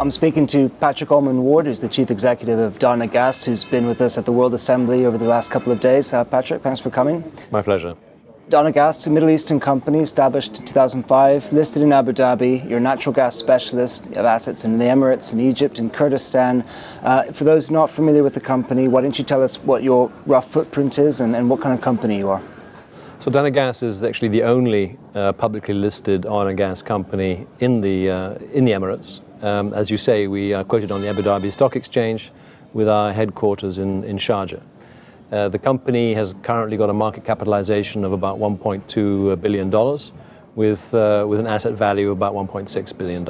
I'm speaking to Patrick Allman-Ward, who's the Chief Executive of Dana Gas, who's been with us at the World Assembly over the last couple of days. Patrick, thanks for coming. My pleasure. Dana Gas, a Middle Eastern company established in 2005, listed in Abu Dhabi. You're a natural gas specialist. You have assets in the Emirates, in Egypt, in Kurdistan. For those not familiar with the company, why don't you tell us what your rough footprint is and what kind of company you are? So Dana Gas is actually the only publicly listed oil and gas company in the Emirates. As you say, we are quoted on the Abu Dhabi Stock Exchange with our headquarters in Sharjah. The company has currently got a market capitalization of about $1.2 billion with an asset value of about $1.6 billion.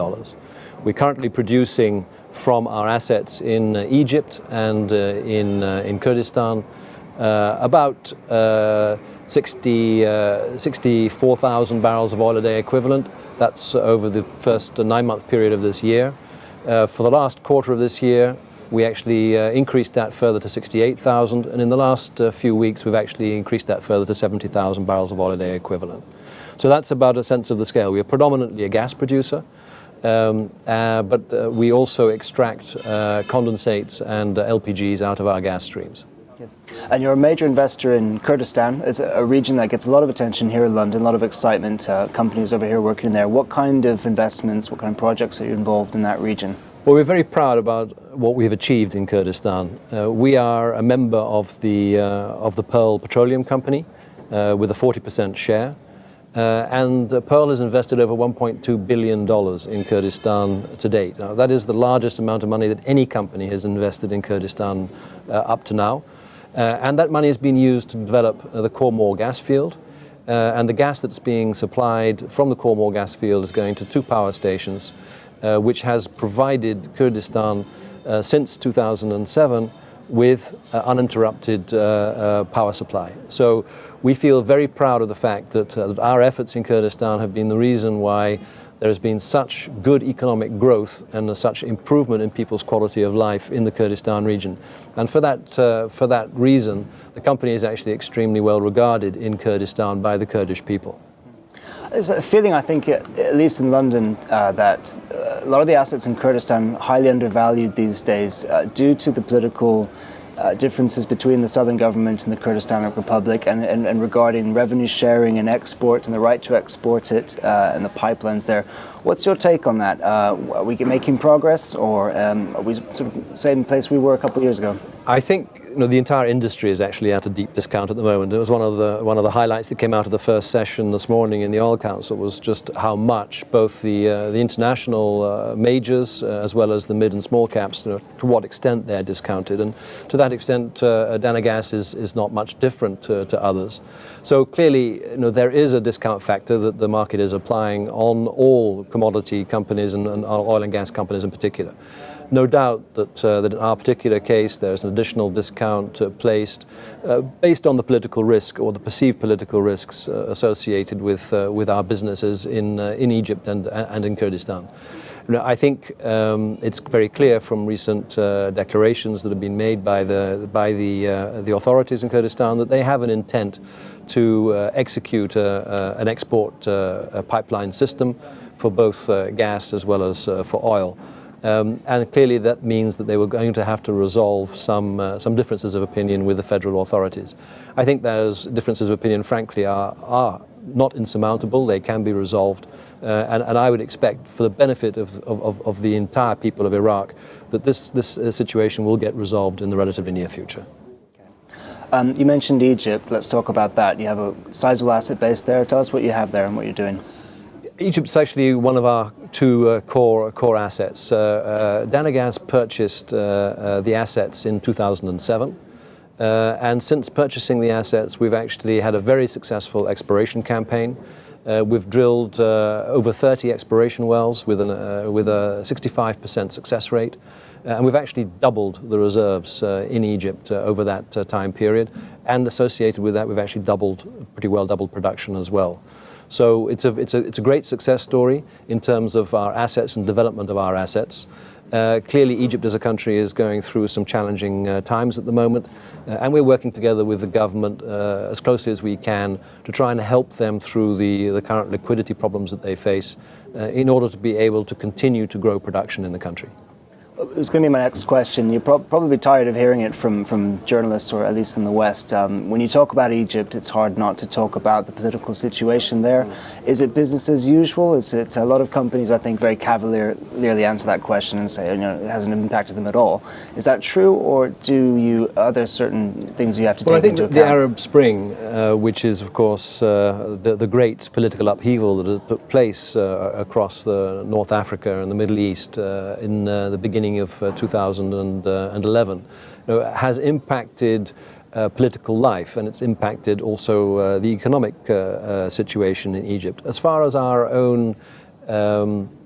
We're currently producing from our assets in Egypt and in Kurdistan about 64,000 barrels of oil a day equivalent. That's over the first 9-month period of this year. For the last quarter of this year, we actually increased that further to 68,000, and in the last few weeks we've actually increased that further to 70,000 barrels of oil a day equivalent. So that's about a sense of the scale. We are predominantly a gas producer, but we also extract condensates and LPGs out of our gas streams. And you're a major investor in Kurdistan. It's a region that gets a lot of attention here in London, a lot of excitement, companies over here working there. What kind of investments, what kind of projects are you involved in that region? Well, we're very proud about what we have achieved in Kurdistan. We are a member of the Pearl Petroleum Company with a 40% share. And Pearl has invested over $1.2 billion in Kurdistan to date. Now, that is the largest amount of money that any company has invested in Kurdistan up to now. And that money has been used to develop the Khor gas field. And the gas that's being supplied from the Khor gas field is going to 2 power stations, which has provided Kurdistan since 2007 with uninterrupted power supply. So we feel very proud of the fact that our efforts in Kurdistan have been the reason why there has been such good economic growth and such improvement in people's quality of life in the Kurdistan region. And for that reason, the company is actually extremely well regarded in Kurdistan by the Kurdish people. There's a feeling, I think, at least in London, that a lot of the assets in Kurdistan are highly undervalued these days due to the political differences between the southern government and the Kurdistan Republic and regarding revenue sharing and export and the right to export it and the pipelines there. What's your take on that? Are we making progress, or are we sort of same place we were a couple of years ago? I think the entire industry is actually at a deep discount at the moment. It was one of the highlights that came out of the first session this morning in the Oil Council was just how much both the international majors as well as the mid and small caps, to what extent they're discounted, and to that extent Dana Gas is not much different to others. So clearly, there is a discount factor that the market is applying on all commodity companies and oil and gas companies in particular. No doubt that in our particular case there's an additional discount placed based on the political risk or the perceived political risks associated with our businesses in Egypt and in Kurdistan. I think it's very clear from recent declarations that have been made by the authorities in Kurdistan that they have an intent to execute an export pipeline system for both gas as well as for oil. And clearly that means that they were going to have to resolve some differences of opinion with the federal authorities. I think those differences of opinion, frankly, are not insurmountable. They can be resolved. And I would expect, for the benefit of the entire people of Iraq, that this situation will get resolved in the relatively near future. You mentioned Egypt. Let's talk about that. You have a sizable asset base there. Tell us what you have there and what you're doing. Egypt's actually one of our 2 core assets. Dana Gas purchased the assets in 2007. And since purchasing the assets, we've actually had a very successful exploration campaign. We've drilled over 30 exploration wells with a 65% success rate. And we've actually doubled the reserves in Egypt over that time period. And associated with that, we've actually pretty well doubled production as well. So it's a great success story in terms of our assets and development of our assets. Clearly, Egypt as a country is going through some challenging times at the moment, and we're working together with the government as closely as we can to try and help them through the current liquidity problems that they face in order to be able to continue to grow production in the country. It's going to be my next question. You're probably tired of hearing it from journalists, or at least in the West. When you talk about Egypt, it's hard not to talk about the political situation there. Is it business as usual? Is it, a lot of companies, I think, very cavalierly answer that question and say, it hasn't impacted them at all. Is that true, or are there certain things you have to take into account? The Arab Spring, which is, of course, the great political upheaval that has took place across North Africa and the Middle East in the beginning of 2011, has impacted political life, and it's impacted also the economic situation in Egypt. As far as our own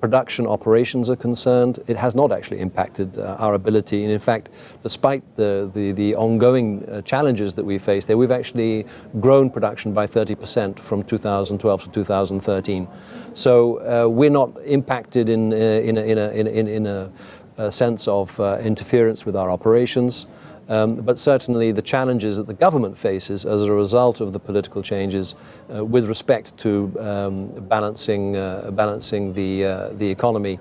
production operations are concerned, it has not actually impacted our ability. And in fact, despite the ongoing challenges that we face there, we've actually grown production by 30% from 2012 to 2013. So we're not impacted in a sense of interference with our operations. But certainly the challenges that the government faces as a result of the political changes with respect to balancing the economy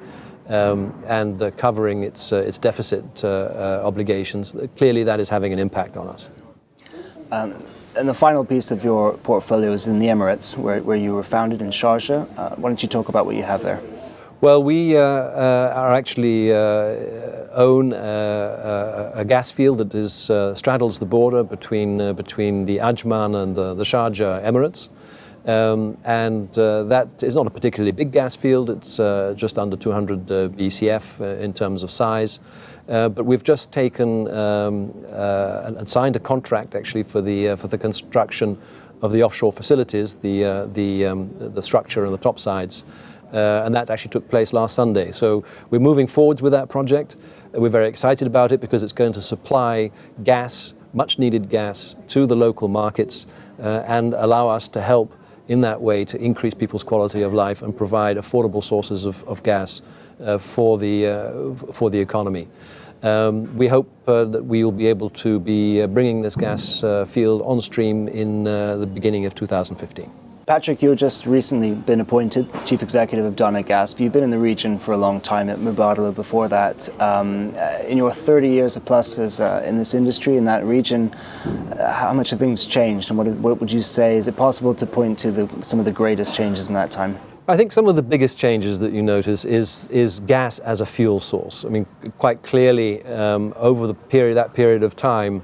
and covering its deficit obligations, clearly that is having an impact on us. And the final piece of your portfolio is in the Emirates, where you were founded in Sharjah. Why don't you talk about what you have there? Well, we are actually own a gas field that straddles the border between the Ajman and the Sharjah Emirates. And that is not a particularly big gas field. It's just under 200 BCF in terms of size. But we've just taken and signed a contract actually for the construction of the offshore facilities, the structure and the top sides. And that actually took place last Sunday. So we're moving forwards with that project. We're very excited about it because it's going to supply gas, much needed gas, to the local markets and allow us to help in that way to increase people's quality of life and provide affordable sources of gas for the economy. We hope that we will be able to be bringing this gas field on stream in the beginning of 2015. Patrick, you've just recently been appointed Chief Executive of Dana Gas. You've been in the region for a long time, at Mubadala before that. In your 30 years plus in this industry, in that region, how much have things changed, and what would you say? Is it possible to point to some of the greatest changes in that time? I think some of the biggest changes that you notice is gas as a fuel source. I mean, quite clearly, over that period of time,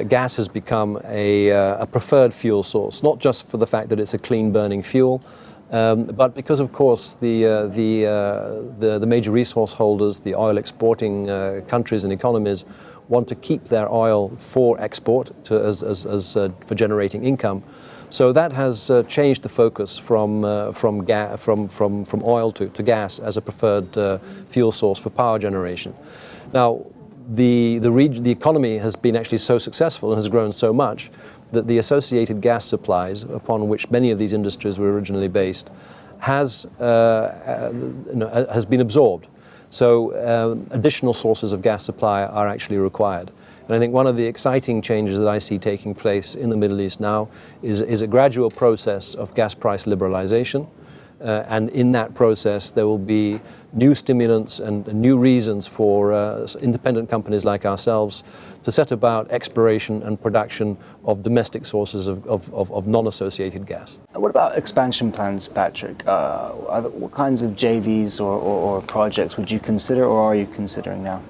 gas has become a preferred fuel source, not just for the fact that it's a clean burning fuel, but because, of course, the major resource holders, the oil exporting countries and economies, want to keep their oil for export for generating income. So that has changed the focus from oil to gas as a preferred fuel source for power generation. Now, the economy has been actually so successful and has grown so much that the associated gas supplies, upon which many of these industries were originally based, has been absorbed. So additional sources of gas supply are actually required. And I think one of the exciting changes that I see taking place in the Middle East now is a gradual process of gas price liberalization. And in that process, there will be new stimulants and new reasons for independent companies like ourselves to set about exploration and production of domestic sources of non-associated gas. What about expansion plans, Patrick? What kinds of JVs or projects would you consider, or are you considering now?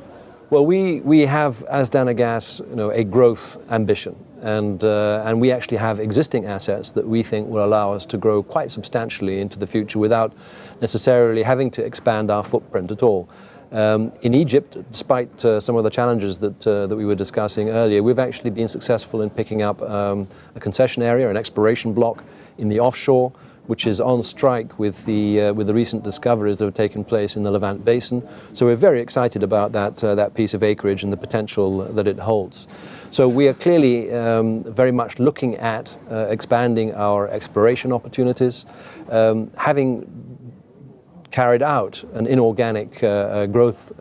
Well, we have, as Dana Gas, a growth ambition, and we actually have existing assets that we think will allow us to grow quite substantially into the future without necessarily having to expand our footprint at all. In Egypt, despite some of the challenges that we were discussing earlier, we've actually been successful in picking up a concession area, an exploration block in the offshore, which is on strike with the recent discoveries that have taken place in the Levant Basin. So we're very excited about that piece of acreage and the potential that it holds. So we are clearly very much looking at expanding our exploration opportunities, having carried out an inorganic growth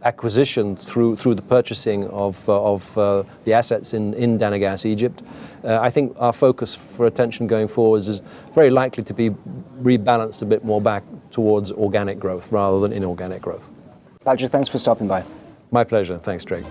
acquisition through the purchasing of the assets in Dana Gas Egypt. I think our focus for attention going forwards is very likely to be rebalanced a bit more back towards organic growth rather than inorganic growth. Patrick, thanks for stopping by. My pleasure. Thanks, Drake.